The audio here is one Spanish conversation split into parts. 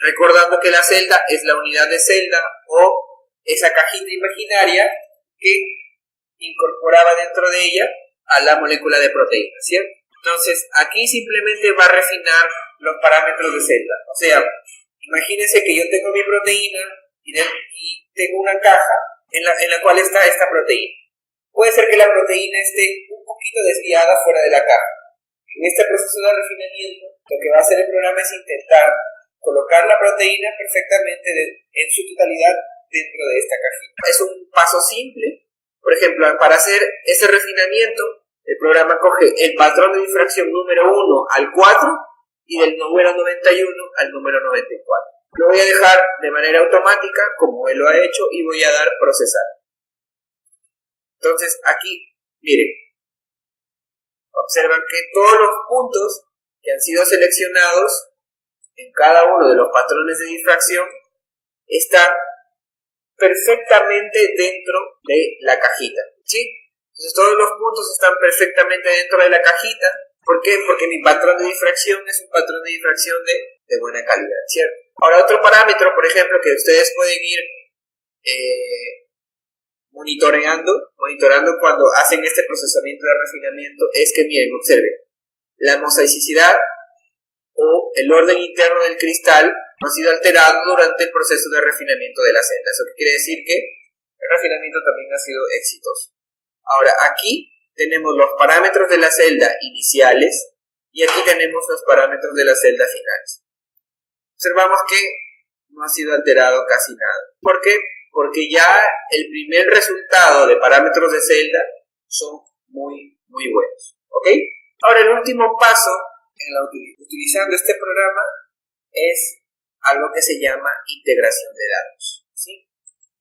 recordando que la celda es la unidad de celda o esa cajita imaginaria que incorporaba dentro de ella a la molécula de proteína, ¿cierto? Entonces, aquí simplemente va a refinar los parámetros de celda. O sea, imagínense que yo tengo mi proteína y tengo una caja en la cual está esta proteína. Puede ser que la proteína esté un poquito desviada fuera de la caja. En este proceso de refinamiento, lo que va a hacer el programa es intentar colocar la proteína perfectamente en su totalidad dentro de esta cajita. Es un paso simple. Por ejemplo, para hacer ese refinamiento, el programa coge el patrón de difracción número 1 al 4 y del número 91 al número 94. Lo voy a dejar de manera automática como él lo ha hecho y voy a dar procesar. Entonces aquí, miren, observan que todos los puntos que han sido seleccionados en cada uno de los patrones de difracción están perfectamente dentro de la cajita, ¿sí? Entonces todos los puntos están perfectamente dentro de la cajita. ¿Por qué? Porque mi patrón de difracción es un patrón de difracción de buena calidad, ¿cierto? Ahora otro parámetro, por ejemplo, que ustedes pueden ir monitorando cuando hacen este procesamiento de refinamiento es que, miren, observen, la mosaicidad o el orden interno del cristal no ha sido alterado durante el proceso de refinamiento de la celda. Eso quiere decir que el refinamiento también ha sido exitoso. Ahora, aquí tenemos los parámetros de la celda iniciales y aquí tenemos los parámetros de la celda finales. Observamos que no ha sido alterado casi nada. ¿Por qué? Porque ya el primer resultado de parámetros de celda son muy buenos. ¿Ok? Ahora, el último paso utilizando este programa es algo que se llama integración de datos, ¿sí?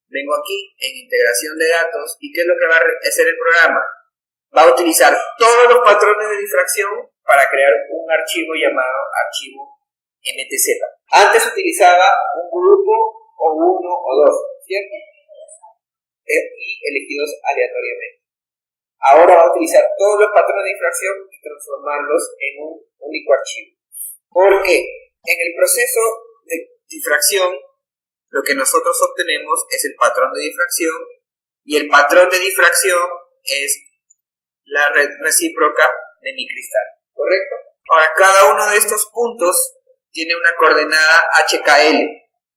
Vengo aquí en integración de datos y ¿qué es lo que va a hacer el programa? Va a utilizar todos los patrones de difracción para crear un archivo llamado archivo MTZ. Antes utilizaba un grupo o uno o dos, ¿cierto? Y elegidos aleatoriamente. Ahora va a utilizar todos los patrones de difracción y transformarlos en un único archivo. Porque en el proceso de difracción, lo que nosotros obtenemos es el patrón de difracción y el patrón de difracción es la red recíproca de mi cristal, ¿correcto? Ahora, cada uno de estos puntos tiene una coordenada HKL,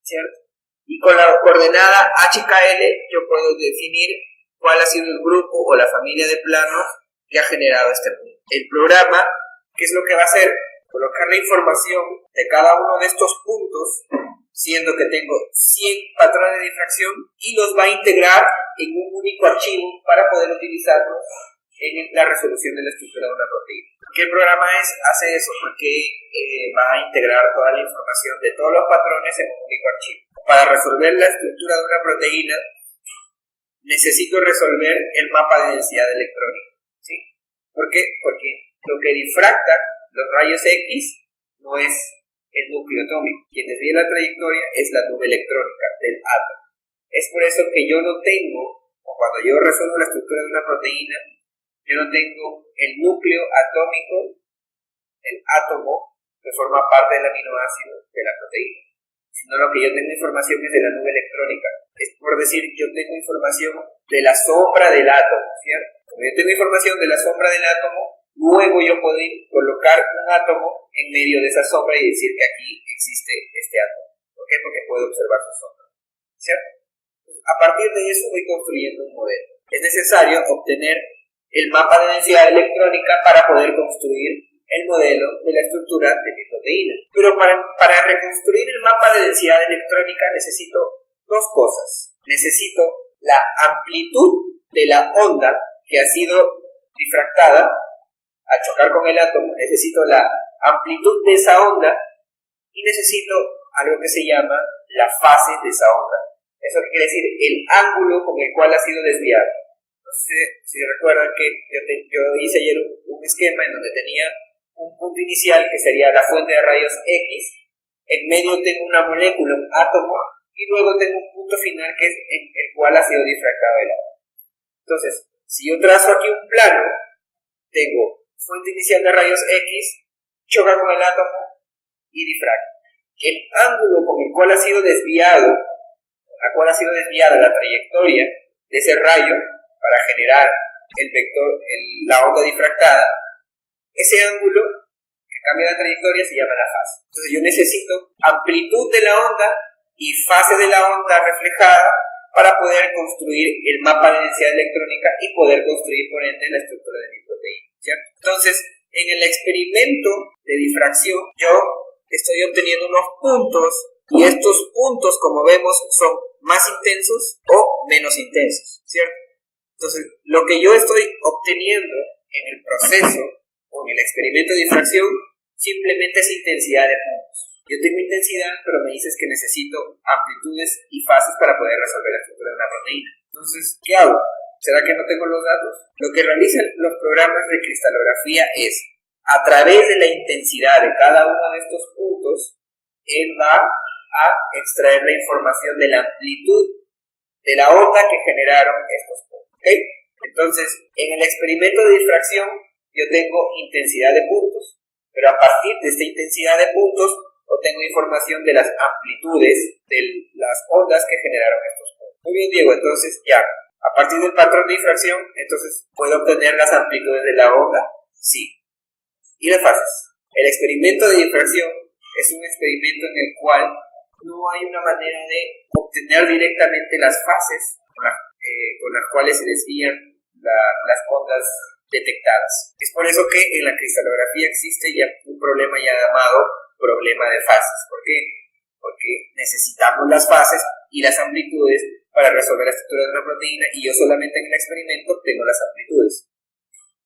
¿cierto? Y con la coordenada HKL yo puedo definir cuál ha sido el grupo o la familia de planos que ha generado este punto. El programa, ¿qué es lo que va a hacer? Colocar la información de cada uno de estos puntos, siendo que tengo 100 patrones de difracción, y los va a integrar en un único archivo para poder utilizarlos en la resolución de la estructura de una proteína. ¿Por qué el programa hace eso? Porque va a integrar toda la información de todos los patrones en un único archivo. Para resolver la estructura de una proteína, necesito resolver el mapa de densidad electrónica, ¿sí? ¿Por qué? Porque lo que difracta los rayos X no es el núcleo atómico. Quien desvía la trayectoria es la nube electrónica del átomo. Es por eso que yo no tengo, o cuando yo resuelvo la estructura de una proteína, yo no tengo el núcleo atómico, el átomo, que forma parte del aminoácido de la proteína, sino lo que yo tengo información es de la nube electrónica. Es por decir, yo tengo información de la sombra del átomo, ¿cierto? Como yo tengo información de la sombra del átomo, luego yo puedo colocar un átomo en medio de esa sombra y decir que aquí existe este átomo. ¿Por qué? Porque puedo observar su sombra, ¿cierto? A partir de eso voy construyendo un modelo. Es necesario obtener el mapa de densidad electrónica para poder construir el modelo de la estructura de mi proteína. Pero para reconstruir el mapa de densidad electrónica necesito dos cosas. Necesito la amplitud de la onda que ha sido difractada al chocar con el átomo. Necesito la amplitud de esa onda y necesito algo que se llama la fase de esa onda. Eso quiere decir el ángulo con el cual ha sido desviado. No sé si recuerdan que yo hice ayer un esquema en donde tenía un punto inicial que sería la fuente de rayos X, en medio tengo una molécula, un átomo, y luego tengo un punto final que es el cual ha sido difractado el átomo. Entonces, si yo trazo aquí un plano, tengo fuente inicial de rayos X, choca con el átomo y difracta. el ángulo con el cual ha sido desviado, la trayectoria de ese rayo para generar el vector, la onda difractada, ese ángulo que cambia la trayectoria se llama la fase. Entonces yo necesito amplitud de la onda y fase de la onda reflejada para poder construir el mapa de densidad electrónica y poder construir por ende la estructura de mi proteína, ¿cierto? Entonces, en el experimento de difracción yo estoy obteniendo unos puntos y estos puntos, como vemos, son más intensos o menos intensos, ¿cierto? Entonces, lo que yo estoy obteniendo en el proceso o en el experimento de difracción simplemente es intensidad de puntos. Yo tengo intensidad, pero me dices que necesito amplitudes y fases para poder resolver la estructura de una proteína. Entonces, ¿qué hago? ¿Será que no tengo los datos? Lo que realizan los programas de cristalografía es, a través de la intensidad de cada uno de estos puntos, él va a extraer la información de la amplitud de la onda que generaron estos puntos. ¿Okay? Entonces, en el experimento de difracción, yo tengo intensidad de puntos, pero a partir de esta intensidad de puntos, obtengo información de las amplitudes de las ondas que generaron estos puntos. Muy bien, Diego, entonces ya, a partir del patrón de difracción, entonces puedo obtener las amplitudes de la onda, sí. Y las fases. El experimento de difracción es un experimento en el cual no hay una manera de obtener directamente las fases con las cuales se desvían las ondas detectadas. Es por eso que en la cristalografía existe ya un problema ya llamado problema de fases. ¿Por qué? Porque necesitamos las fases y las amplitudes para resolver la estructura de una proteína y yo solamente en el experimento tengo las amplitudes.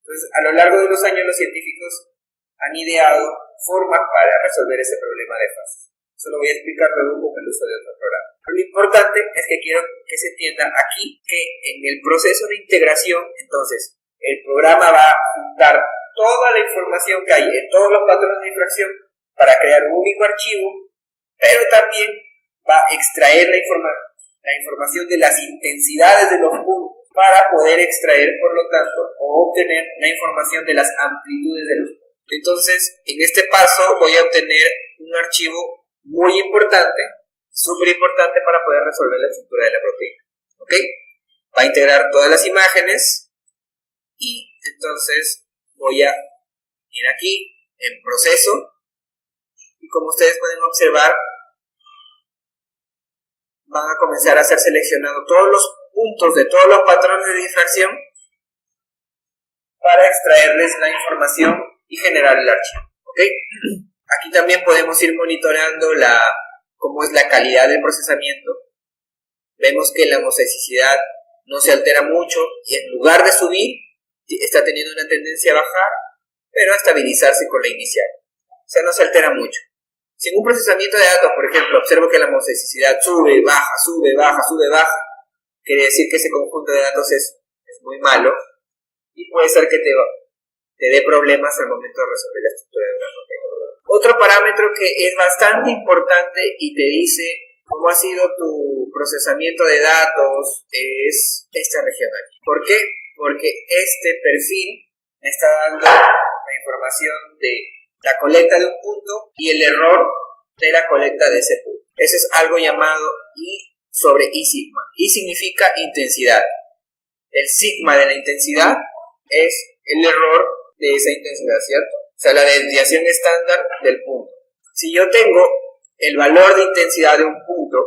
Entonces, a lo largo de los años los científicos han ideado formas para resolver ese problema de fases. Eso lo voy a explicar luego con el uso de otro programa. Pero lo importante es que quiero que se entienda aquí que en el proceso de integración, entonces, el programa va a juntar toda la información que hay en todos los patrones de difracción para crear un único archivo, pero también va a extraer la información de las intensidades de los puntos para poder extraer, por lo tanto, o obtener la información de las amplitudes de los puntos. Entonces, en este paso voy a obtener un archivo muy importante, súper importante para poder resolver la estructura de la proteína. ¿Ok? Va a integrar todas las imágenes y entonces voy a ir aquí en proceso. Y como ustedes pueden observar, van a comenzar a ser seleccionados todos los puntos de todos los patrones de difracción para extraerles la información y generar el archivo. ¿Ok? Aquí también podemos ir monitoreando cómo es la calidad del procesamiento. Vemos que la mosaicidad no se altera mucho y en lugar de subir, está teniendo una tendencia a bajar, pero a estabilizarse con la inicial. O sea, no se altera mucho. Si en un procesamiento de datos, por ejemplo, observo que la mosaicidad sube, baja, sube, baja, sube, baja, quiere decir que ese conjunto de datos es muy malo y puede ser que te dé problemas al momento de resolver la estructura de una proteína. Otro parámetro que es bastante importante y te dice cómo ha sido tu procesamiento de datos es esta región aquí. ¿Por qué? Porque este perfil me está dando la información de la colecta de un punto y el error de la colecta de ese punto. Eso es algo llamado I sobre I sigma. I significa intensidad. El sigma de la intensidad es el error de esa intensidad, ¿cierto? O sea, la desviación estándar del punto. Si yo tengo el valor de intensidad de un punto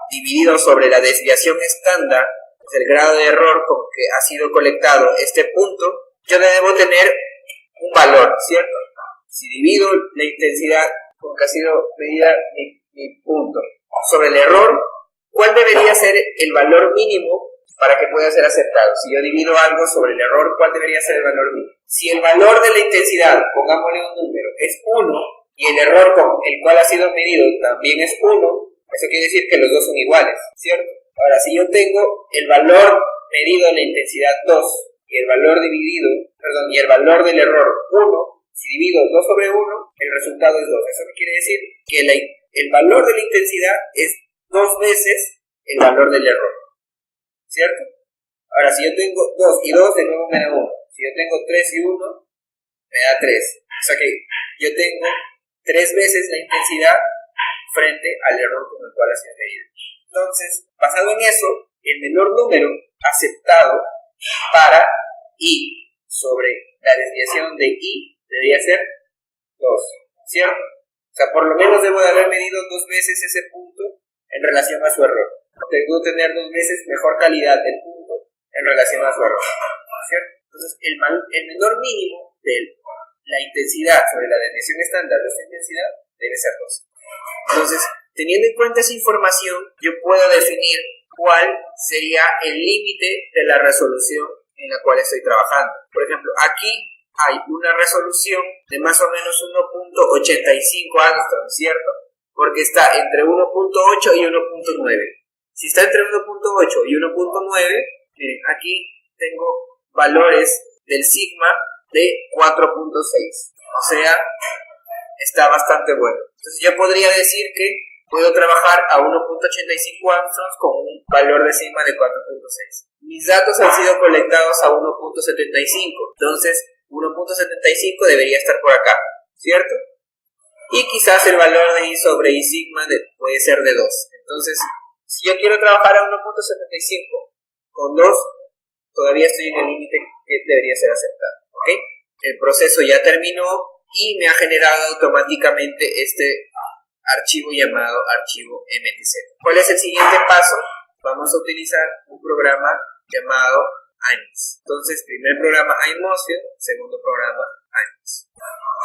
dividido sobre la desviación estándar, el grado de error con que ha sido colectado este punto, yo debo tener un valor, ¿cierto? Si divido la intensidad con que ha sido medida mi punto sobre el error, ¿cuál debería ser el valor mínimo para que pueda ser aceptado? Si yo divido algo sobre el error, ¿cuál debería ser el valor mínimo? Si el valor de la intensidad, pongámosle un número, es 1 y el error con el cual ha sido medido también es 1, eso quiere decir que los dos son iguales, ¿cierto? Ahora, si yo tengo el valor medido de la intensidad 2 y el valor y el valor del error 1, si divido 2 sobre 1, el resultado es 2. Eso quiere decir que el valor de la intensidad es 2 veces el valor del error, ¿cierto? Ahora, si yo tengo 2 y 2, de nuevo me da 1. Si yo tengo 3 y 1, me da 3. O sea que yo tengo 3 veces la intensidad frente al error con el cual ha sido medido. Entonces, basado en eso, el menor número aceptado para I sobre la desviación de I debería ser 2, ¿cierto? O sea, por lo menos debo de haber medido 2 veces ese punto en relación a su error. Tengo que tener 2 veces mejor calidad del punto en relación a su error, ¿cierto? Entonces, el menor mínimo de la intensidad sobre la desviación estándar de esta intensidad debe ser 2. Entonces, teniendo en cuenta esa información, yo puedo definir cuál sería el límite de la resolución en la cual estoy trabajando. Por ejemplo, aquí hay una resolución de más o menos 1.85 angstroms, ¿cierto? Porque está entre 1.8 y 1.9. Si está entre 1.8 y 1.9, miren, aquí tengo valores del sigma de 4.6. O sea, está bastante bueno. Entonces yo podría decir que puedo trabajar a 1.85 angstroms con un valor de sigma de 4.6. Mis datos han sido colectados a 1.75. Entonces 1.75 debería estar por acá, ¿cierto? Y quizás el valor de I sobre I sigma puede ser de 2. Entonces, si yo quiero trabajar a 1.75 con 2, todavía estoy en el límite que debería ser aceptado, ¿ok? El proceso ya terminó y me ha generado automáticamente este archivo llamado archivo MTZ. ¿Cuál es el siguiente paso? Vamos a utilizar un programa llamado IMLESS. Entonces, primer programa iMotion, segundo programa IMLESS.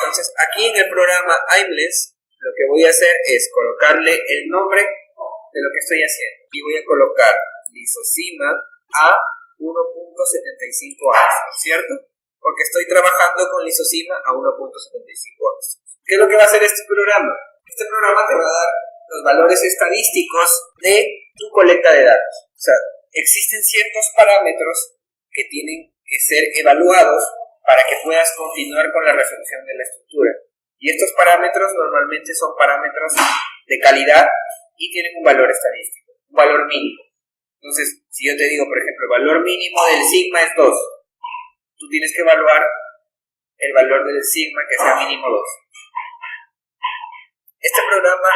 Entonces, aquí en el programa IMLESS, lo que voy a hacer es colocarle el nombre de lo que estoy haciendo. Y voy a colocar lisosima a 1.75 angstroms, ¿cierto? Porque estoy trabajando con lisosima a 1.75 angstroms. ¿Qué es lo que va a hacer este programa? Este programa te va a dar los valores estadísticos de tu colecta de datos. O sea, existen ciertos parámetros que tienen que ser evaluados para que puedas continuar con la resolución de la estructura. Y estos parámetros normalmente son parámetros de calidad y tienen un valor estadístico, un valor mínimo. Entonces, si yo te digo, por ejemplo, el valor mínimo del sigma es 2, tú tienes que evaluar el valor del sigma que sea mínimo 2. Este programa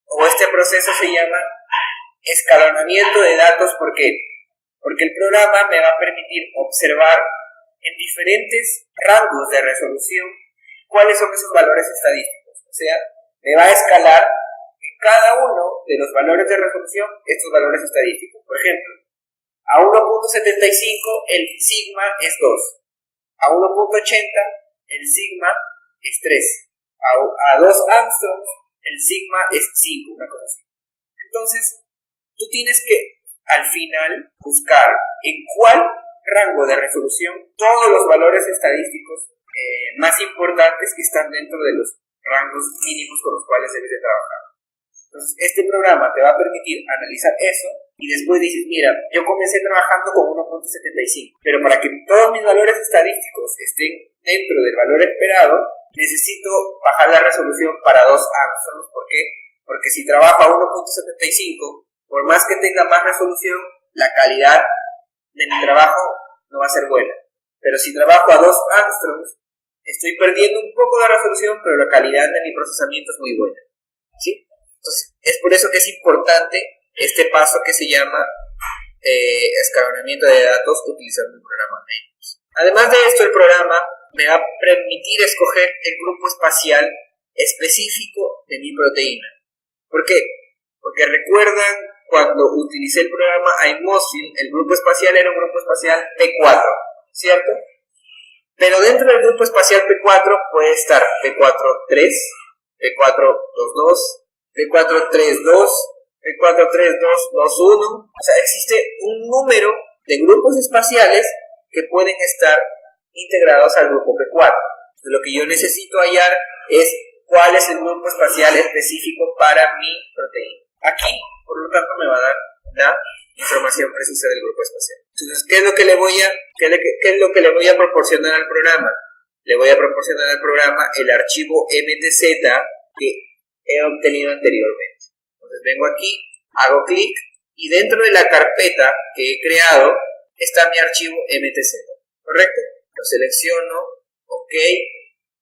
o este proceso se llama escalonamiento de datos. ¿Por qué? Porque el programa me va a permitir observar en diferentes rangos de resolución cuáles son esos valores estadísticos. O sea, me va a escalar en cada uno de los valores de resolución estos valores estadísticos. Por ejemplo, a 1.75 el sigma es 2, a 1.80 el sigma es 3, a 2 angstroms el sigma es 5, una cosa así. Entonces, tú tienes que al final buscar en cuál rango de resolución todos los valores estadísticos más importantes que están dentro de los rangos mínimos con los cuales debes de trabajar. Entonces, este programa te va a permitir analizar eso y después dices, mira, yo comencé trabajando con 1.75, pero para que todos mis valores estadísticos estén dentro del valor esperado, necesito bajar la resolución para 2 angstroms. ¿Por qué? Porque si trabajo a 1.75, por más que tenga más resolución, la calidad de mi trabajo no va a ser buena. Pero si trabajo a 2 angstroms, estoy perdiendo un poco de resolución, pero la calidad de mi procesamiento es muy buena, ¿sí? Entonces, es por eso que es importante este paso que se llama escalonamiento de datos utilizando un programa IMLESS. Además de esto, el programa me va a permitir escoger el grupo espacial específico de mi proteína. ¿Por qué? Porque recuerdan cuando utilicé el programa iMotion, el grupo espacial era un grupo espacial P4, ¿cierto? Pero dentro del grupo espacial P4 puede estar P4-3, P4-2-2, P4-3-2, P4-3-2-2-1. O sea, existe un número de grupos espaciales que pueden estar integrados al grupo P4. Lo que yo necesito hallar es cuál es el grupo espacial específico para mi proteína. Aquí, por lo tanto, me va a dar la información precisa del grupo espacial. Entonces, ¿qué es lo que le voy a proporcionar al programa? Le voy a proporcionar al programa el archivo MTZ que he obtenido anteriormente. Entonces, vengo aquí, hago clic y dentro de la carpeta que he creado está mi archivo MTZ, ¿correcto? Lo selecciono, ok,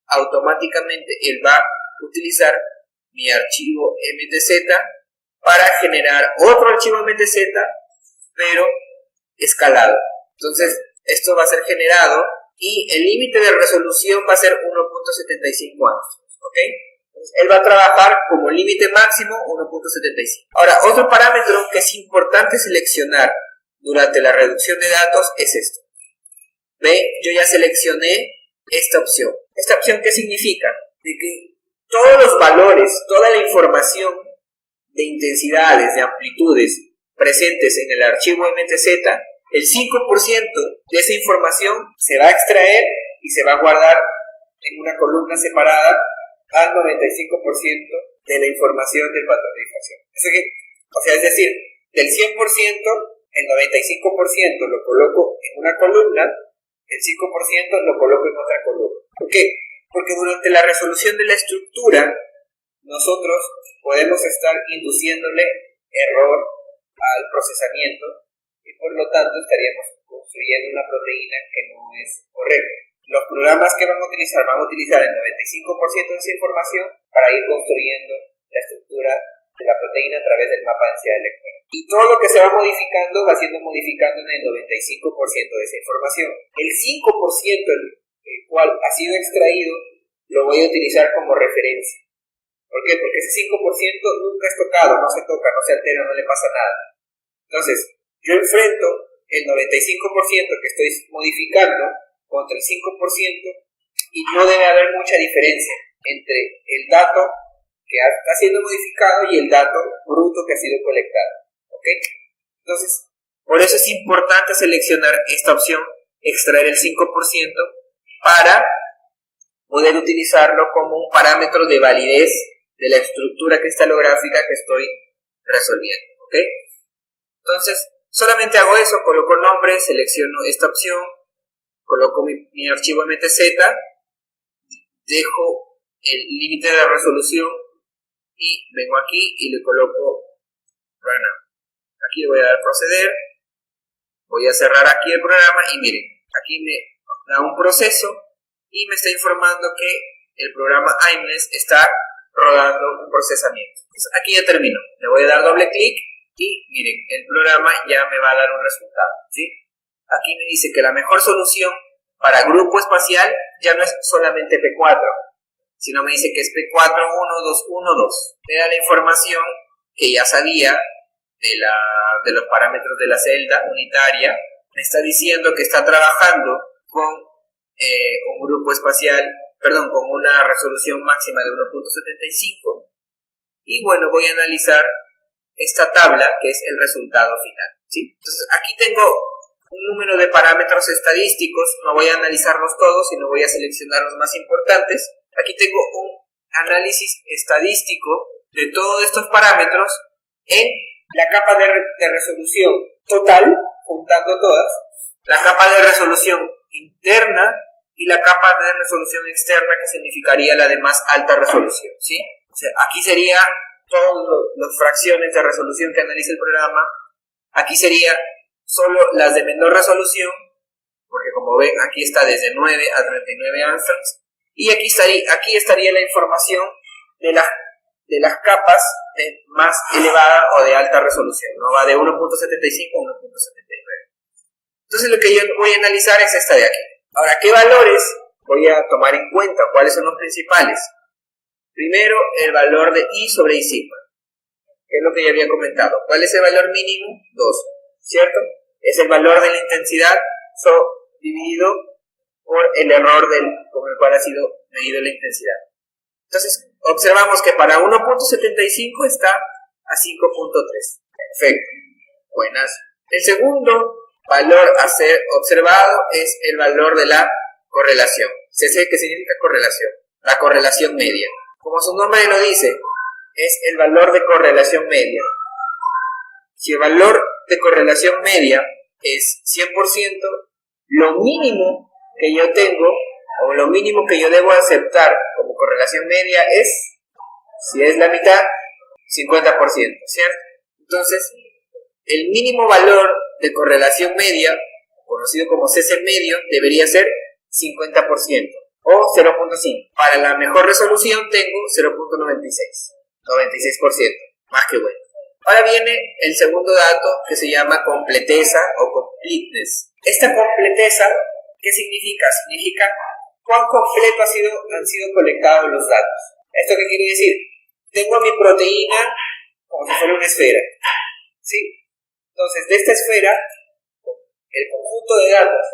automáticamente él va a utilizar mi archivo MTZ para generar otro archivo MTZ, pero escalado. Entonces, esto va a ser generado y el límite de resolución va a ser 1.75 años, ¿ok? Entonces, él va a trabajar como límite máximo 1.75. Ahora, otro parámetro que es importante seleccionar durante la reducción de datos es esto. ¿Ve? Yo ya seleccioné esta opción. ¿Esta opción qué significa? De que todos los valores, toda la información de intensidades, de amplitudes presentes en el archivo MTZ, el 5% de esa información se va a extraer y se va a guardar en una columna separada al 95% de la información del patrón de difracción. Es decir, del 100%, el 95% lo coloco en una columna, el 5% lo coloco en otra columna. ¿Por qué? Porque durante la resolución de la estructura, nosotros podemos estar induciéndole error al procesamiento y por lo tanto estaríamos construyendo una proteína que no es correcta. Los programas que van a utilizar el 95% de esa información para ir construyendo la estructura de la proteína a través del mapa de densidad electrónica. Y todo lo que se va modificando va siendo modificando en el 95% de esa información. El 5% el cual ha sido extraído lo voy a utilizar como referencia. ¿Por qué? Porque ese 5% nunca es tocado, no se toca, no se altera, no le pasa nada. Entonces, yo enfrento el 95% que estoy modificando contra el 5% y no debe haber mucha diferencia entre el dato que está siendo modificado y el dato bruto que ha sido colectado. ¿Ok? Entonces, por eso es importante seleccionar esta opción, extraer el 5%, para poder utilizarlo como un parámetro de validez de la estructura cristalográfica que estoy resolviendo. ¿Ok? Entonces, solamente hago eso, coloco nombre, selecciono esta opción, coloco mi archivo MTZ, dejo el límite de resolución y vengo aquí y le coloco run now. Aquí le voy a dar proceder, voy a cerrar aquí el programa y miren, aquí me da un proceso y me está informando que el programa Aimless está rodando un procesamiento. Entonces, aquí ya termino, le voy a dar doble clic y miren, el programa ya me va a dar un resultado, ¿sí? Aquí me dice que la mejor solución para grupo espacial ya no es solamente P4, sino me dice que es P41212. Me da la información que ya sabía de los parámetros de la celda unitaria. Me está diciendo que está trabajando con un grupo espacial, con una resolución máxima de 1.75. Y bueno, voy a analizar esta tabla que es el resultado final, ¿sí? Entonces aquí tengo un número de parámetros estadísticos, no voy a analizarlos todos, sino voy a seleccionar los más importantes. Aquí tengo un análisis estadístico de todos estos parámetros en la capa de resolución total, juntando todas, la capa de resolución interna y la capa de resolución externa, que significaría la de más alta resolución, ¿sí? O sea, aquí sería todas las fracciones de resolución que analiza el programa. Aquí sería solo las de menor resolución, porque como ven, aquí está desde 9 a 39 angstroms, y aquí estaría la información de las capas de más elevada o de alta resolución, ¿no? Va de 1.75 a 1.79. Entonces lo que yo voy a analizar es esta de aquí. Ahora, ¿qué valores voy a tomar en cuenta? ¿Cuáles son los principales? Primero, el valor de I sobre I sigma, que es lo que ya había comentado. ¿Cuál es el valor mínimo? 2, ¿cierto? Es el valor de la intensidad dividido por el error con el cual ha sido medido la intensidad. Entonces, observamos que para 1.75 está a 5.3. Perfecto. Buenas. El segundo valor a ser observado es el valor de la correlación. ¿Se sabe qué significa correlación? La correlación media. Como su nombre lo dice, es el valor de correlación media. Si el valor de correlación media es 100%, lo mínimo que yo tengo, o lo mínimo que yo debo aceptar como correlación media es, si es la mitad, 50%, ¿cierto? Entonces, el mínimo valor de correlación media, conocido como CC medio, debería ser 50%, o 0.5. Para la mejor resolución tengo 0.96. 96%, más que bueno. Ahora viene el segundo dato que se llama completeza o completeness. Esta completeza, ¿qué significa? Significa cuán completo han sido colectados los datos. ¿Esto qué quiere decir? Tengo mi proteína como si fuera una esfera, ¿sí? Entonces, de esta esfera, el conjunto de datos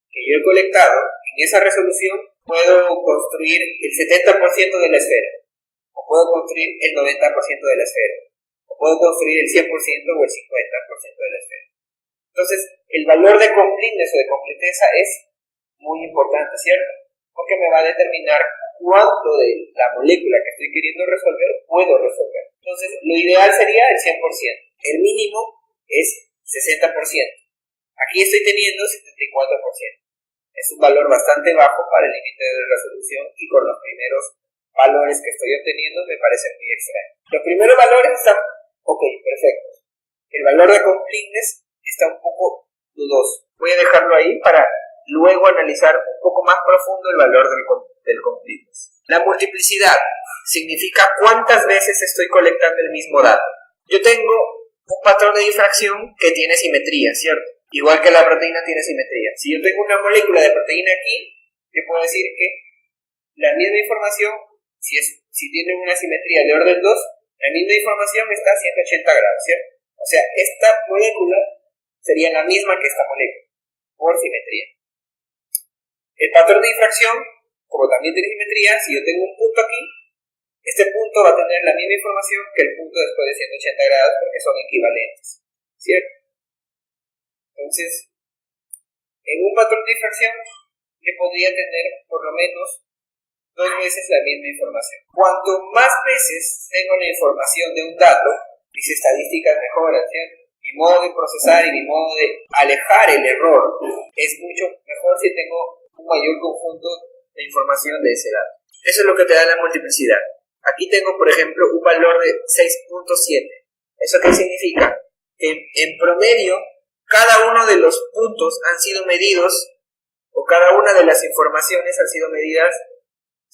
que yo he colectado, en esa resolución puedo construir el 70% de la esfera, o puedo construir el 90% de la esfera, o puedo construir el 100% o el 50% de la esfera. Entonces, el valor de completeness o de completeza es muy importante, ¿cierto? Porque me va a determinar cuánto de la molécula que estoy queriendo resolver puedo resolver. Entonces, lo ideal sería el 100%. El mínimo es 60%. Aquí estoy teniendo 74%. Es un valor bastante bajo para el límite de resolución y con los primeros valores que estoy obteniendo me parece muy extraño. Los primeros valores están, ok, perfectos. El valor de completeness está un poco dudoso. Voy a dejarlo ahí para luego analizar un poco más profundo el valor del completeness. La multiplicidad significa cuántas veces estoy colectando el mismo dato. Yo tengo un patrón de difracción que tiene simetría, ¿cierto? Igual que la proteína tiene simetría. Si yo tengo una molécula de proteína aquí, yo puedo decir que la misma información, si tiene una simetría de orden 2, la misma información está a 180 grados, ¿cierto? O sea, esta molécula sería la misma que esta molécula, por simetría. El patrón de difracción, como también tiene simetría, si yo tengo un punto aquí, este punto va a tener la misma información que el punto después de 180 grados porque son equivalentes, ¿cierto? Entonces, en un patrón de difracción, yo podría tener por lo menos 2 veces la misma información. Cuanto más veces tengo la información de un dato, mis estadísticas mejoran, ¿cierto? Mi modo de procesar y mi modo de alejar el error es mucho mejor si tengo un mayor conjunto de información de ese dato. Eso es lo que te da la multiplicidad. Aquí tengo, por ejemplo, un valor de 6.7. ¿Eso qué significa? Que en promedio, cada uno de los puntos han sido medidos, o cada una de las informaciones han sido medidas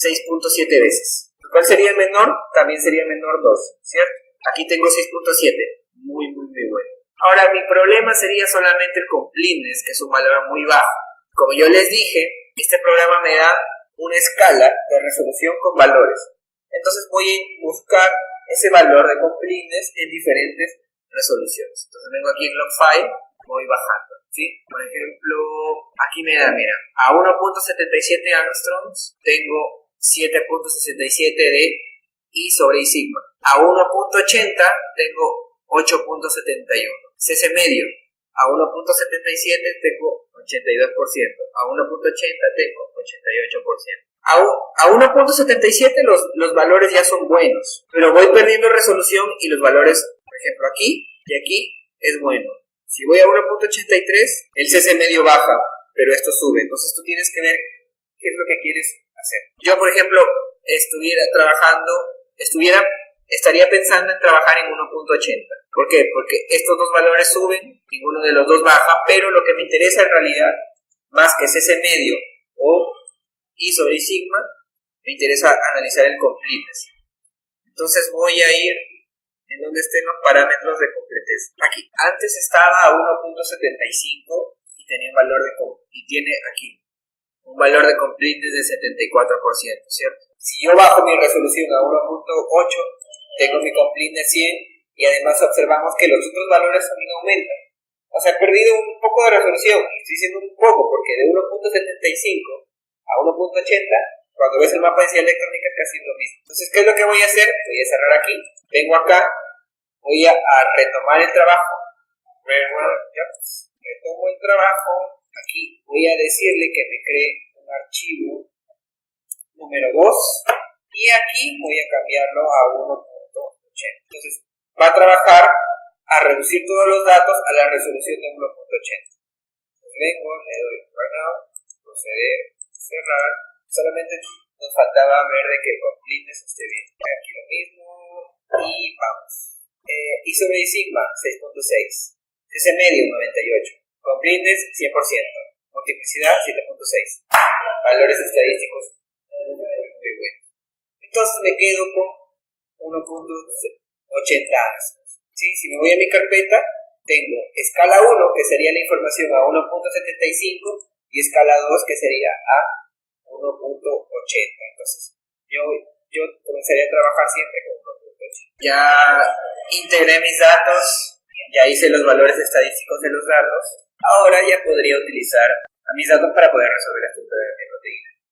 6.7 veces. ¿Cuál sería el menor? También sería el menor 2, ¿cierto? Aquí tengo 6.7. Muy bueno. Ahora, mi problema sería solamente el completeness, que es un valor muy bajo. Como yo les dije, este programa me da una escala de resolución con valores. Entonces voy a buscar ese valor de completeness en diferentes resoluciones. Entonces vengo aquí en log file, voy bajando, ¿sí? Por ejemplo, aquí me da, mira, a 1.77 angstroms tengo 7.67 de I sobre I sigma. A 1.80 tengo 8.71. Cese medio. A 1.77 tengo 82%. A 1.80 tengo 88%. A 1.77 los valores ya son buenos, pero voy perdiendo resolución y los valores, por ejemplo, aquí y aquí es bueno. Si voy a 1.83, el cese medio baja, pero esto sube. Entonces tú tienes que ver qué es lo que quieres hacer. Yo, por ejemplo, estaría pensando en trabajar en 1.80. ¿Por qué? Porque estos dos valores suben, ninguno de los dos baja, pero lo que me interesa en realidad, más que cese medio o I sobre I sigma, me interesa analizar el completeness. Entonces voy a ir en donde estén los parámetros de completez. Aquí, antes estaba a 1.75 y tenía un valor tiene aquí un valor de completeness del 74%, ¿cierto? Si yo bajo mi resolución a 1.8, tengo mi completeness 100 y además observamos que los otros valores también aumentan. O sea, he perdido un poco de resolución, estoy diciendo un poco porque de 1.75 a 1.80, cuando ves el mapa de densidad electrónica es casi lo mismo. Entonces, ¿qué es lo que voy a hacer? Voy a cerrar aquí, vengo acá, voy a retomar el trabajo. Retomo el trabajo, aquí voy a decirle que me cree un archivo número 2 y aquí voy a cambiarlo a 1.80. Entonces, va a trabajar a reducir todos los datos a la resolución de 1.80. Entonces, vengo, le doy runout, proceder, cerrar. Solamente nos faltaba ver de que el completeness esté bien. Aquí lo mismo y vamos. I sobre I sigma 6.6. Ese medio 98. Completeness 100%. Multiplicidad 7.6. Valores estadísticos muy buenos. Entonces me quedo con 1.80 ácidos. ¿Sí? Si me voy a mi carpeta, tengo escala 1, que sería la información a 1.75, y escala 2, que sería a 1.80. Entonces, yo comenzaría a trabajar siempre con 1.80. Ya integré mis datos, ya hice los valores estadísticos de los datos. Ahora ya podría utilizar a mis datos para poder resolver este problema de proteína.